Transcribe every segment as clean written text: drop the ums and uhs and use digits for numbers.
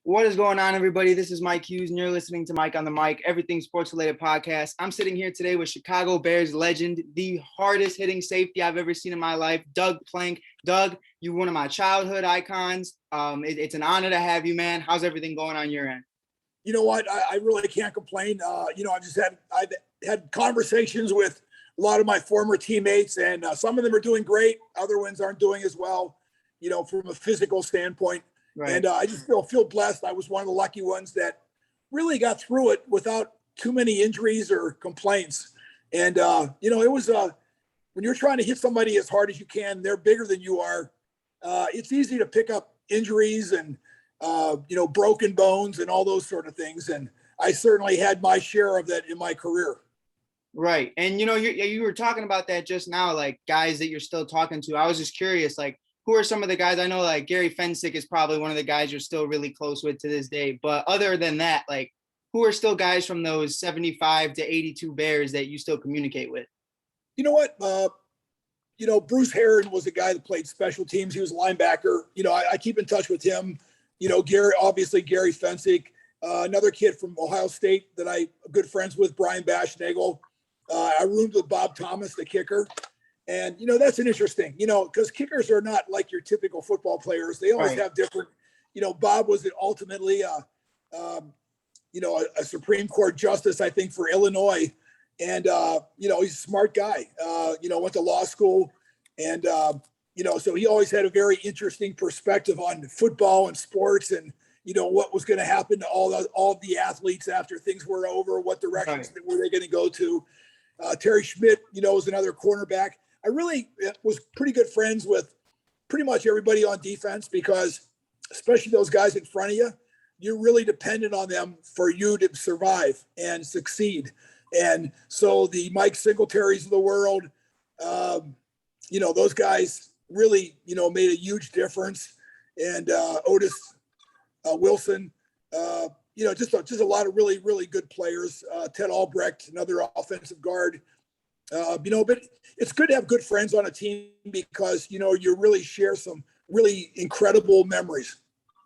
What is going on, everybody? This is Mike Hughes, and you're listening to Mike on the Mic, everything sports-related podcast. I'm sitting here today with Chicago Bears legend, the hardest-hitting safety I've ever seen in my life, Doug Plank. Doug, you're one of my childhood icons. It's an honor to have you, man. How's everything going on your end? You know what? I really can't complain. I've had conversations with a lot of my former teammates, and some of them are doing great. Other ones aren't doing as well, from a physical standpoint. Right. And I just feel blessed. I was one of the lucky ones that really got through it without too many injuries or complaints. And, it was when you're trying to hit somebody as hard as you can, they're bigger than you are. It's easy to pick up injuries and, broken bones and all those sort of things. And I certainly had my share of that in my career. Right. And, you were talking about that just now, like guys that you're still talking to. I was just curious, like, who are some of the guys? I know like Gary Fensick is probably one of the guys you're still really close with to this day. But other than that, like, who are still guys from those 75 to 82 Bears that you still communicate with? You know what? Bruce Herron was a guy that played special teams. He was a linebacker. I keep in touch with him. Gary Fensick, another kid from Ohio State that I'm good friends with, Brian Bashnagel. I roomed with Bob Thomas, the kicker. And, that's an interesting, because kickers are not like your typical football players. They always have different, Bob was ultimately, a Supreme Court justice, I think, for Illinois. And, he's a smart guy, went to law school. And, so he always had a very interesting perspective on football and sports and, what was going to happen to all the athletes after things were over, what directions were they going to go to. Terry Schmidt, is another cornerback. I really was pretty good friends with pretty much everybody on defense because especially those guys in front of you, you're really dependent on them for you to survive and succeed. And so the Mike Singletaries of the world, those guys really, made a huge difference. And Otis Wilson, just a lot of really, really good players. Ted Albrecht, another offensive guard. But it's good to have good friends on a team because, you really share some really incredible memories.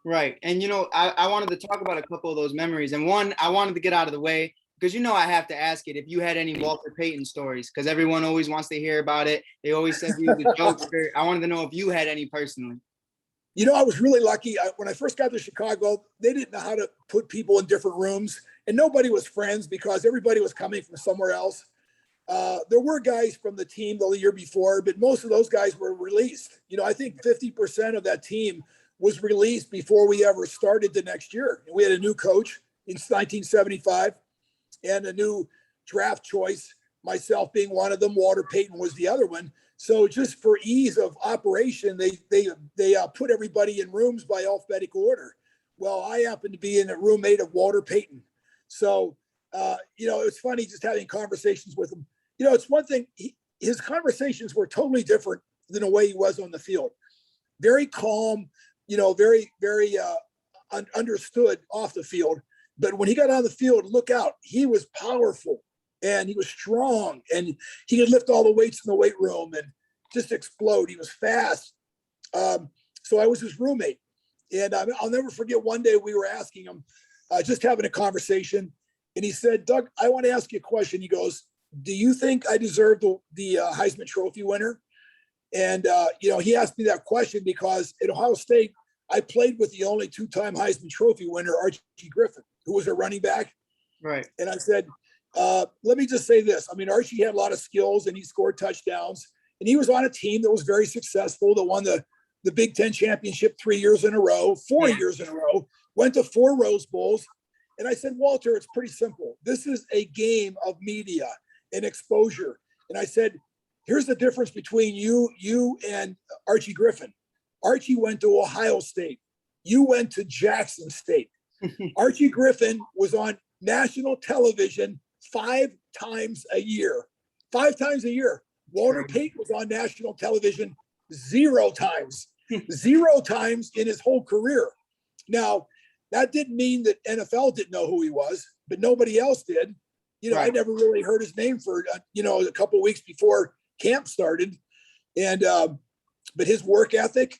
Right. And, I wanted to talk about a couple of those memories. And one, I wanted to get out of the way because, I have to ask it if you had any Walter Payton stories because everyone always wants to hear about it. They always said you were the jokester. I wanted to know if you had any personally. I was really lucky. When I first got to Chicago, they didn't know how to put people in different rooms and nobody was friends because everybody was coming from somewhere else. There were guys from the team the year before, but most of those guys were released. I think 50% of that team was released before we ever started the next year. We had a new coach in 1975 and a new draft choice, myself being one of them. Walter Payton was the other one. So just for ease of operation, they put everybody in rooms by alphabetical order. Well, I happened to be in a roommate of Walter Payton. So, it's funny just having conversations with him. It's one thing, his conversations were totally different than the way he was on the field. Very calm, very, very understood off the field. But when he got on the field, look out, he was powerful and he was strong and he could lift all the weights in the weight room and just explode. He was fast. So I was his roommate. And I'll never forget one day we were asking him, just having a conversation. And he said, Doug, I want to ask you a question. He goes, do you think I deserve the Heisman Trophy winner? And, he asked me that question because at Ohio State, I played with the only two-time Heisman Trophy winner, Archie Griffin, who was a running back. Right. And I said, let me just say this. I mean, Archie had a lot of skills and he scored touchdowns. And he was on a team that was very successful, that won the Big Ten championship 3 years in a row, 4 years in a row, went to 4 Rose Bowls. And I said, Walter, it's pretty simple. This is a game of media and exposure. And I said, here's the difference between you and Archie Griffin. Archie went to Ohio State. You went to Jackson State. Archie Griffin was on national television 5 times a year. 5 times a year. Walter Payton was on national television 0 times. 0 times in his whole career. Now, that didn't mean that NFL didn't know who he was, but nobody else did. I never really heard his name for, a couple of weeks before camp started. And, but his work ethic,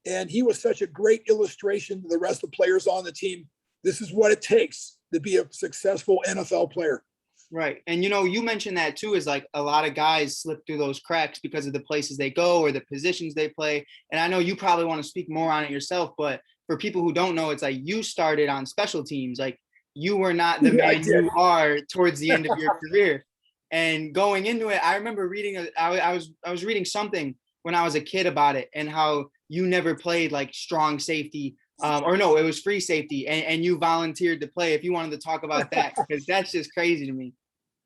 And he was such a great illustration to the rest of the players on the team. This is what it takes to be a successful NFL player. Right. And, you mentioned that too, is like a lot of guys slip through those cracks because of the places they go or the positions they play. And I know you probably want to speak more on it yourself, but for people who don't know, it's like you started on special teams. Like you were not the man you are towards the end of your career. And going into it, I remember reading, I was reading something when I was a kid about it and how you never played like strong safety, or no, it was free safety, and you volunteered to play. If you wanted to talk about that, because that's just crazy to me.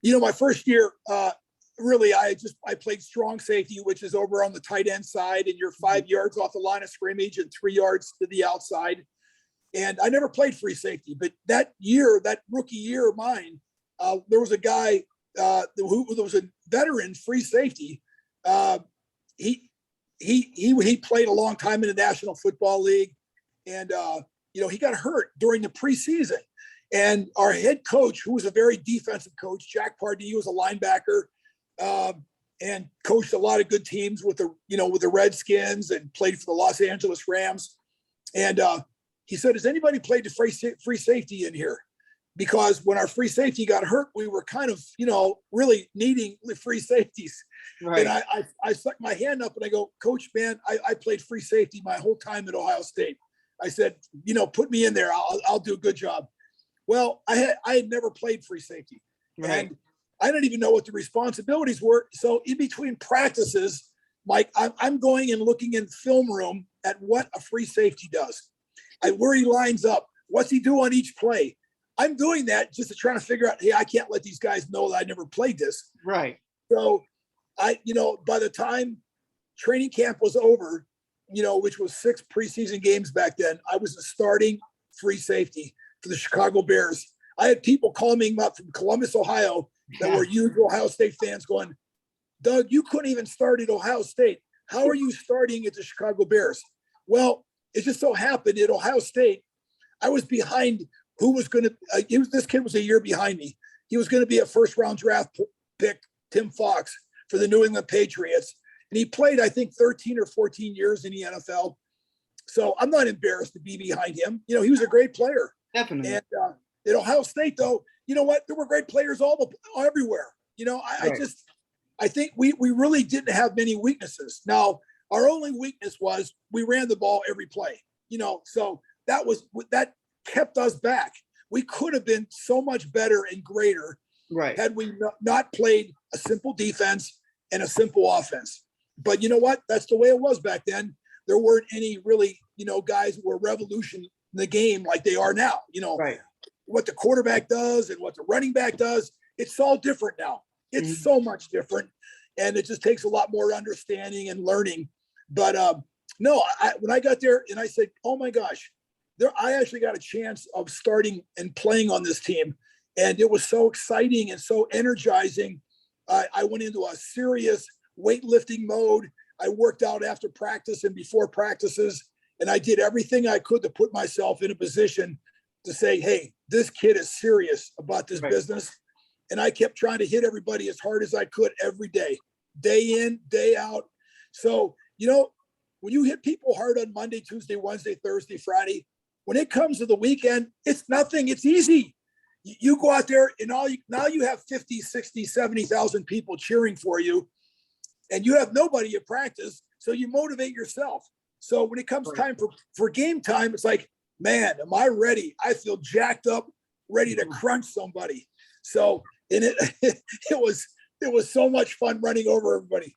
My first year, really, I played strong safety, which is over on the tight end side, and you're 5 yards off the line of scrimmage and 3 yards to the outside. And I never played free safety, but that rookie year of mine, there was a guy who was a veteran free safety. He played a long time in the National Football League, and he got hurt during the preseason. And our head coach, who was a very defensive coach, Jack Pardee, was a linebacker, and coached a lot of good teams with the Redskins and played for the Los Angeles Rams. And he said, "Has anybody played the free safety in here?" Because when our free safety got hurt, we were kind of, really needing the free safeties. Right. And I stuck my hand up and I go, "Coach, man, I played free safety my whole time at Ohio State." I said, "Put me in there. I'll do a good job." Well, I had never played free safety. Right. And I didn't even know what the responsibilities were. So in between practices, Mike, I'm going and looking in film room at what a free safety does. Where he lines up, what's he do on each play. I'm doing that just to try to figure out, hey, I can't let these guys know that I never played this. Right. So by the time training camp was over, which was 6 preseason games back then, I was a starting free safety for the Chicago Bears. I had people calling me up from Columbus, Ohio, that were huge Ohio State fans going, "Doug, you couldn't even start at Ohio State. How are you starting at the Chicago Bears?" Well, it just so happened at Ohio State, I was behind who was going to, this kid was a year behind me. He was going to be a first-round draft pick, Tim Fox, for the New England Patriots. And he played, I think, 13 or 14 years in the NFL. So I'm not embarrassed to be behind him. He was a great player. Definitely. And at Ohio State, though, you know what? There were great players everywhere. I think we really didn't have many weaknesses. Now, our only weakness was we ran the ball every play. So that kept us back. We could have been so much better and greater, right, had we not played a simple defense and a simple offense. But you know what? That's the way it was back then. There weren't any really, guys who were revolutioning the game like they are now. Right. What the quarterback does and what the running back does, it's all different now. It's so much different, and it just takes a lot more understanding and learning. But no, when I got there and I said, "Oh my gosh," I actually got a chance of starting and playing on this team. And it was so exciting and so energizing. I went into a serious weightlifting mode. I worked out after practice and before practices. And I did everything I could to put myself in a position to say, hey, this kid is serious about this business. And I kept trying to hit everybody as hard as I could every day in, day out. So, when you hit people hard on Monday, Tuesday, Wednesday, Thursday, Friday, when it comes to the weekend, it's nothing. It's easy. You go out there and now you have 50, 60, 70,000 people cheering for you, and you have nobody at practice. So you motivate yourself. So when it comes time for game time, it's like, man, am I ready? I feel jacked up, ready to crunch somebody. So it was so much fun running over everybody.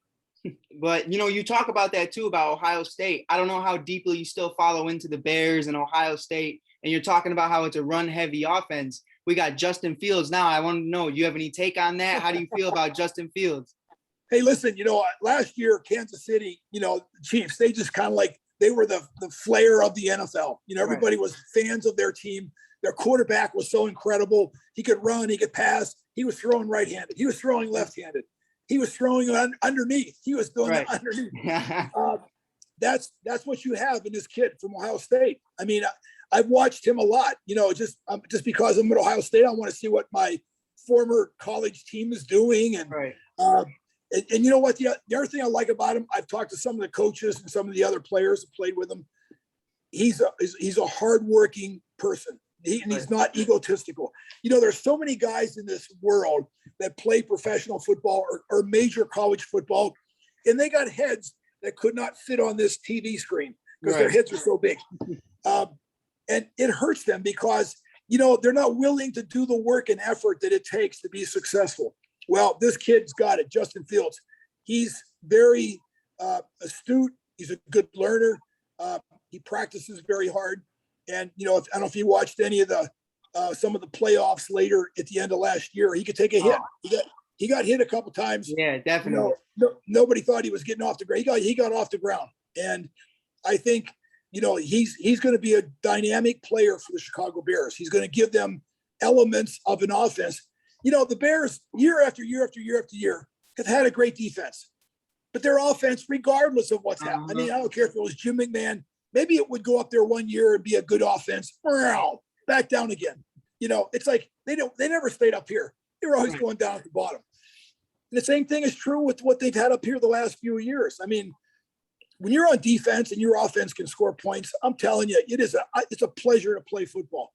But, you talk about that too, about Ohio State. I don't know how deeply you still follow into the Bears and Ohio State, and you're talking about how it's a run-heavy offense. We got Justin Fields now. I want to know, do you have any take on that? How do you feel about Justin Fields? Hey, listen, last year, Kansas City, Chiefs, they just kind of like, they were the flair of the NFL. Everybody was fans of their team. Their quarterback was so incredible. He could run, he could pass. He was throwing right-handed. He was throwing left-handed. He was throwing underneath. He was doing it underneath. That's what you have in this kid from Ohio State. I mean, I've watched him a lot. Just because I'm at Ohio State, I want to see what my former college team is doing, and And you know what? The other thing I like about him, I've talked to some of the coaches and some of the other players who played with him. He's a hardworking person. And he's not egotistical. You know, there's so many guys in this world that play professional football or major college football, and they got heads that could not fit on this TV screen because their heads are so big. And it hurts them because, you know, they're not willing to do the work and effort that it takes to be successful. Well, this kid's got it, Justin Fields. He's very astute. He's a good learner. He practices very hard. And, you know, I don't know if you watched any of the some of the playoffs later at the end of last year, he could take a hit. He got hit a couple times. Yeah, definitely. You know, nobody thought he was getting off the ground. He got off the ground. And I think, you know, he's going to be a dynamic player for the Chicago Bears. He's going to give them elements of an offense. You know, the Bears, year after year after year after year, have had a great defense. But their offense, regardless of what's happened, I mean, I don't care if it was Jim McMahon, maybe it would go up there one year and be a good offense. Back down again. You know, it's like they never stayed up here. They were always going down at the bottom. And the same thing is true with what they've had up here the last few years. I mean, when you're on defense and your offense can score points, I'm telling you, it's a pleasure to play football.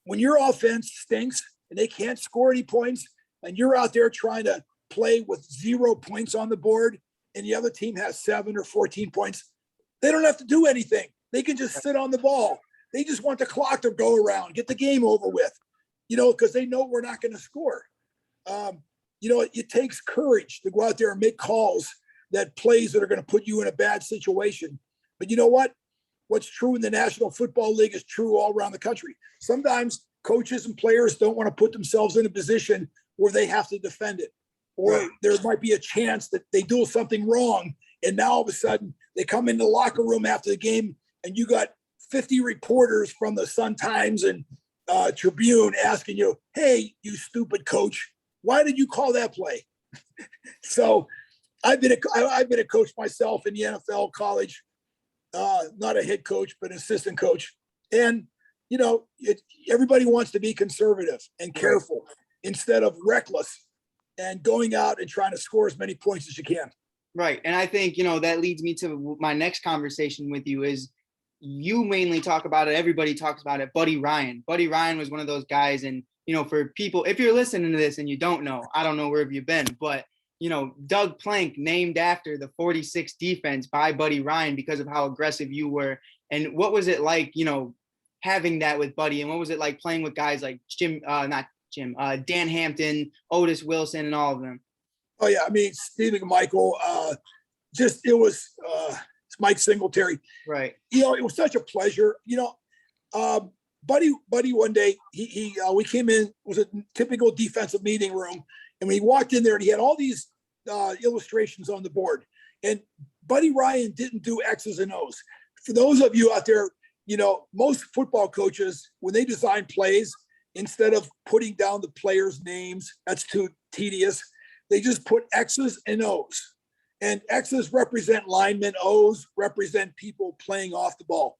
When your offense stinks and they can't score any points, and you're out there trying to play with 0 points on the board, and the other team has 7 or 14 points, they don't have to do anything. They can just sit on the ball. They just want the clock to go around, get the game over with, you know, because they know we're not going to score. You know, it takes courage to go out there and make calls that plays that are going to put you in a bad situation. But you know what? What's true in the National Football League is true all around the country. Sometimes coaches and players don't want to put themselves in a position where they have to defend it, or there might be a chance that they do something wrong. And now all of a sudden they come in the locker room after the game and you got 50 reporters from the Sun-Times and Tribune asking you, hey, you stupid coach, why did you call that play? So I've been a coach myself in the NFL, college, not a head coach, but an assistant coach. And, you know, everybody wants to be conservative and careful instead of reckless and going out and trying to score as many points as you can. Right. And I think, you know, that leads me to my next conversation with you is you mainly talk about it. Everybody talks about it. Buddy Ryan. Buddy Ryan was one of those guys. And, you know, for people, if you're listening to this and you don't know, I don't know where have you been, but, you know, Doug Plank named after the 46 defense by Buddy Ryan because of how aggressive you were. And what was it like, you know, having that with Buddy? And what was it like playing with guys like Dan Hampton, Otis Wilson, and all of them? Oh, yeah. I mean, Stephen Michael, it's Mike Singletary. Right. You know, it was such a pleasure. You know, Buddy one day, we came in, it was a typical defensive meeting room. And when he walked in there and he had all these illustrations on the board, and Buddy Ryan didn't do X's and O's. For those of you out there, you know, most football coaches, when they design plays, instead of putting down the players' names, that's too tedious. They just put X's and O's. And X's represent linemen, O's represent people playing off the ball.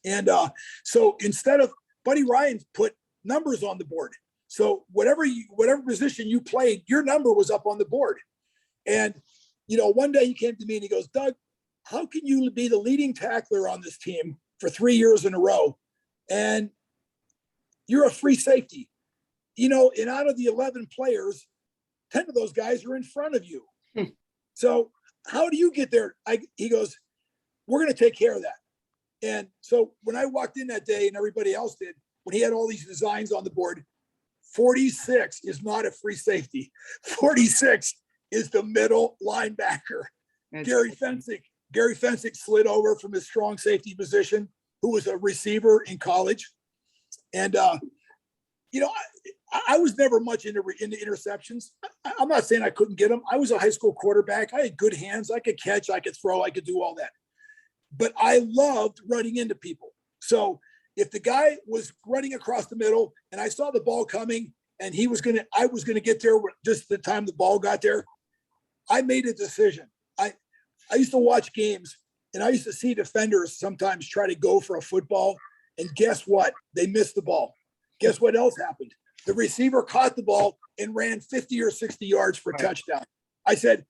And so instead of Buddy Ryan put numbers on the board. So whatever position you played, your number was up on the board. And, you know, one day he came to me and he goes, Doug, how can you be the leading tackler on this team for 3 years in a row? And you're a free safety, you know, and out of the 11 players, 10 of those guys are in front of you. So how do you get there? He goes, we're going to take care of that. And so when I walked in that day and everybody else did, when he had all these designs on the board, 46 is not a free safety. 46 is the middle linebacker. Gary Fensick slid over from his strong safety position, who was a receiver in college. And, you know, I was never much into interceptions. I'm not saying I couldn't get them. I was a high school quarterback. I had good hands. I could catch, I could throw, I could do all that. But I loved running into people. So if the guy was running across the middle and I saw the ball coming and I was going to get there just the time the ball got there, I made a decision. I used to watch games and I used to see defenders sometimes try to go for a football, and guess what? They missed the ball. Guess what else happened? The receiver caught the ball and ran 50 or 60 yards for a touchdown. I said,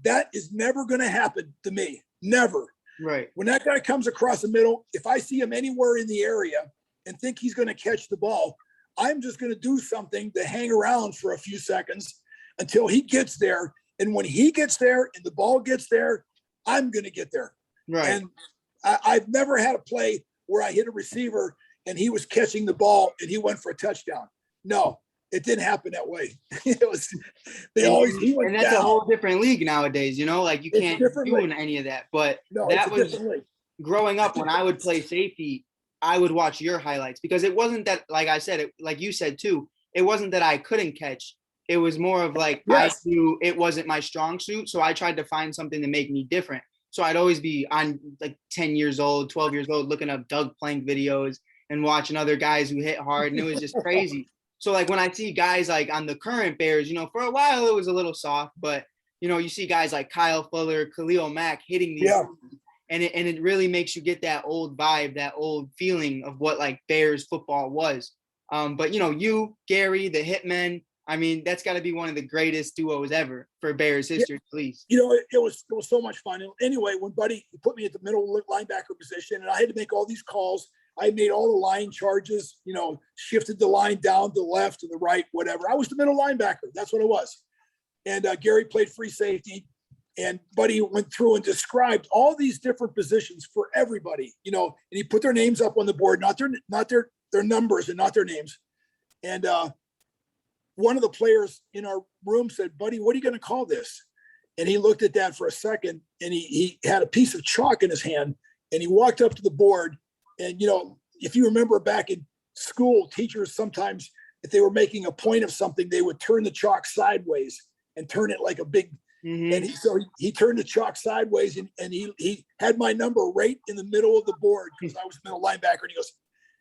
that is never going to happen to me. Never. Right. When that guy comes across the middle, if I see him anywhere in the area and think he's going to catch the ball, I'm just going to do something to hang around for a few seconds until he gets there. And when he gets there and the ball gets there, I'm going to get there. Right. And I've never had a play where I hit a receiver and he was catching the ball and he went for a touchdown. No, it didn't happen that way. It was, he went and that's down. a whole different league nowadays, you know, like you can't do any of that. But no, that was growing up when I would play safety, I would watch your highlights because it wasn't that, like I said, like you said too, it wasn't that I couldn't catch. It was more of like, yes. I knew it wasn't my strong suit. So I tried to find something to make me different. So I'd always be on like 10 years old, 12 years old, looking up Doug Plank videos and watching other guys who hit hard. And it was just crazy. So like when I see guys like on the current Bears, you know, for a while it was a little soft, but you know, you see guys like Kyle Fuller, Khalil Mack hitting these, and it really makes you get that old vibe, that old feeling of what like Bears football was. But you know, you, Gary, the Hitmen, I mean, that's got to be one of the greatest duos ever for Bears history, at least. You know, it was so much fun. And anyway, when Buddy put me at the middle linebacker position, and I had to make all these calls. I made all the line charges, you know, shifted the line down to the left, to the right, whatever. I was the middle linebacker. That's what it was. And Gary played free safety. And Buddy went through and described all these different positions for everybody, you know, and he put their names up on the board, not their numbers and not their names. And one of the players in our room said, Buddy, what are you going to call this? And he looked at that for a second, and he had a piece of chalk in his hand, and he walked up to the board. And, you know, if you remember back in school, teachers sometimes, if they were making a point of something, they would turn the chalk sideways and turn it like a big, and he turned the chalk sideways, and he had my number right in the middle of the board because I was the middle linebacker. And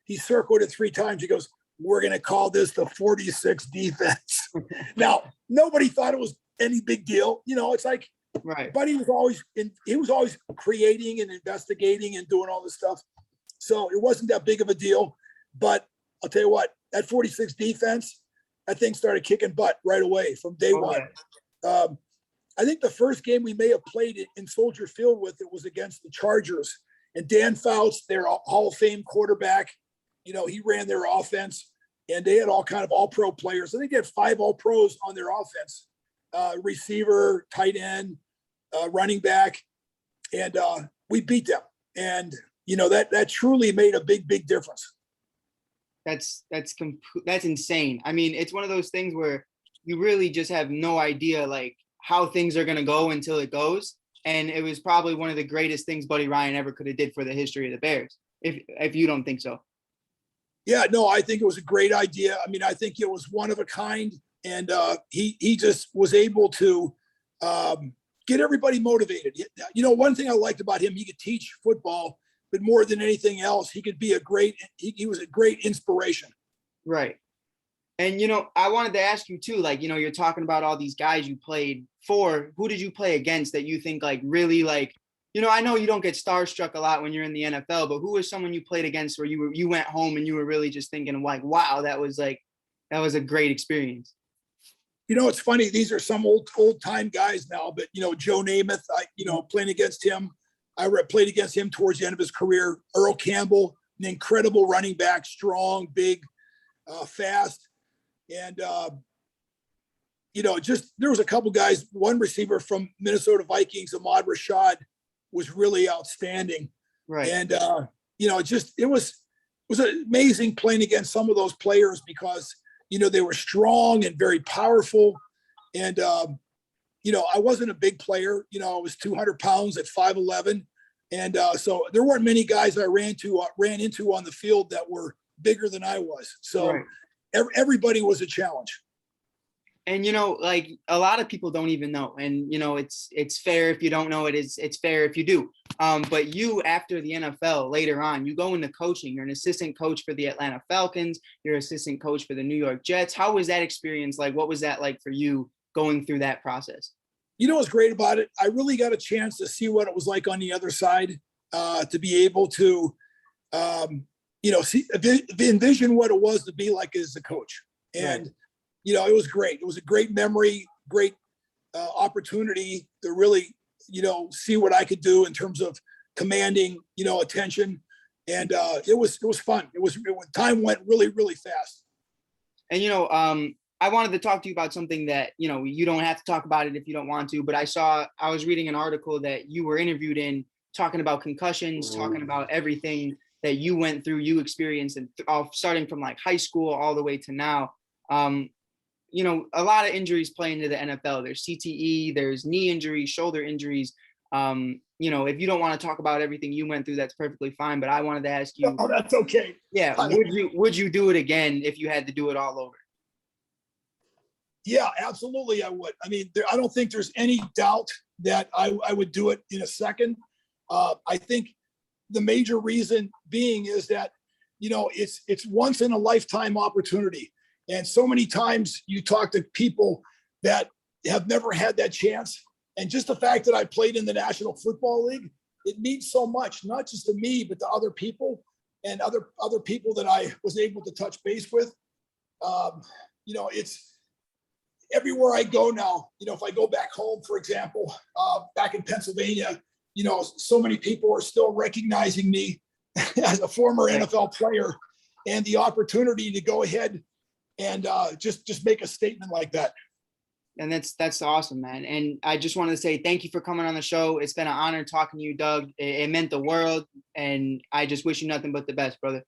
he circled it 3 times. He goes, we're going to call this the 46 defense. Now, nobody thought it was any big deal. You know, it's like, Buddy was always creating and investigating and doing all this stuff. So it wasn't that big of a deal. But I'll tell you what, that 46 defense, that thing started kicking butt right away from day one. I think the first game we may have played in Soldier Field with it was against the Chargers. And Dan Fouts, their Hall of Fame quarterback, you know, he ran their offense, and they had all kind of all-pro players. I think they had 5 all-pros on their offense, receiver, tight end, running back, and we beat them. And, you know, that truly made a big, big difference. That's insane. I mean, it's one of those things where you really just have no idea, like, how things are going to go until it goes. And it was probably one of the greatest things Buddy Ryan ever could have did for the history of the Bears, if you don't think so. Yeah, no, I think it was a great idea. I mean, I think it was one of a kind, and he just was able to get everybody motivated. You know, one thing I liked about him, he could teach football, but more than anything else, he could be he was a great inspiration. Right. And, you know, I wanted to ask you too, like, you know, you're talking about all these guys you played for. Who did you play against that you think like really like, you know, I know you don't get starstruck a lot when you're in the NFL, but who was someone you played against where you went home and you were really just thinking like, wow, that was a great experience? You know, it's funny. These are some old time guys now, but, you know, Joe Namath, playing against him. I played against him towards the end of his career. Earl Campbell, an incredible running back, strong, big, fast. And, you know, just there was a couple guys, one receiver from Minnesota Vikings, Ahmad Rashad, was really outstanding. Right. And, you know, it was amazing playing against some of those players because, you know, they were strong and very powerful. And, you know, I wasn't a big player. You know, I was 200 pounds at 5'11". And so there weren't many guys I ran into on the field that were bigger than I was. So everybody was a challenge. And, you know, like a lot of people don't even know. And, you know, it's fair if you don't know it. It's fair if you do. But you, after the NFL, later on, you go into coaching. You're an assistant coach for the Atlanta Falcons. You're assistant coach for the New York Jets. How was that experience like? What was that like for you going through that process? You know what's great about it? I really got a chance to see what it was like on the other side, to be able to, you know, envision what it was to be like as a coach. And, you know, it was great. It was a great memory, great opportunity to really, see what I could do in terms of commanding, attention. And it was fun. Time went really, really fast. And, I wanted to talk to you about something that, you don't have to talk about it if you don't want to, but I was reading an article that you were interviewed in talking about concussions, talking about everything that you went through, you experienced, and starting from like high school all the way to now. A lot of injuries play into the NFL. There's CTE, there's knee injuries, shoulder injuries. If you don't want to talk about everything you went through, that's perfectly fine. But I wanted to ask you. Oh, that's okay. Yeah. Would you do it again if you had to do it all over? Yeah, absolutely. I would. I mean, I don't think there's any doubt that I would do it in a second. I think the major reason being is that, it's once in a lifetime opportunity. And so many times you talk to people that have never had that chance. And just the fact that I played in the National Football League, it means so much, not just to me, but to other people and other people that I was able to touch base with. It's everywhere I go now. If I go back home, for example, back in Pennsylvania, so many people are still recognizing me as a former NFL player, and the opportunity to go ahead and just make a statement like that. And that's awesome, man. And I just wanted to say thank you for coming on the show. It's been an honor talking to you, Doug. It meant the world, and I just wish you nothing but the best, brother.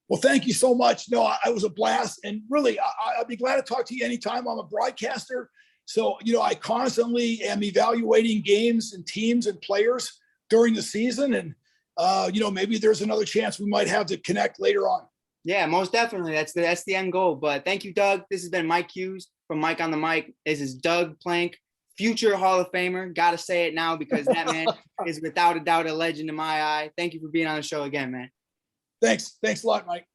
Well, thank you so much. No, I was a blast, and really, I'd be glad to talk to you anytime. I'm a broadcaster, so I constantly am evaluating games and teams and players during the season, and maybe there's another chance we might have to connect later on. Yeah, most definitely. That's the end goal. But thank you, Doug. This has been Mike Hughes from Mike on the Mic. This is Doug Plank, future Hall of Famer. Got to say it now because that man is without a doubt a legend in my eye. Thank you for being on the show again, man. Thanks a lot, Mike.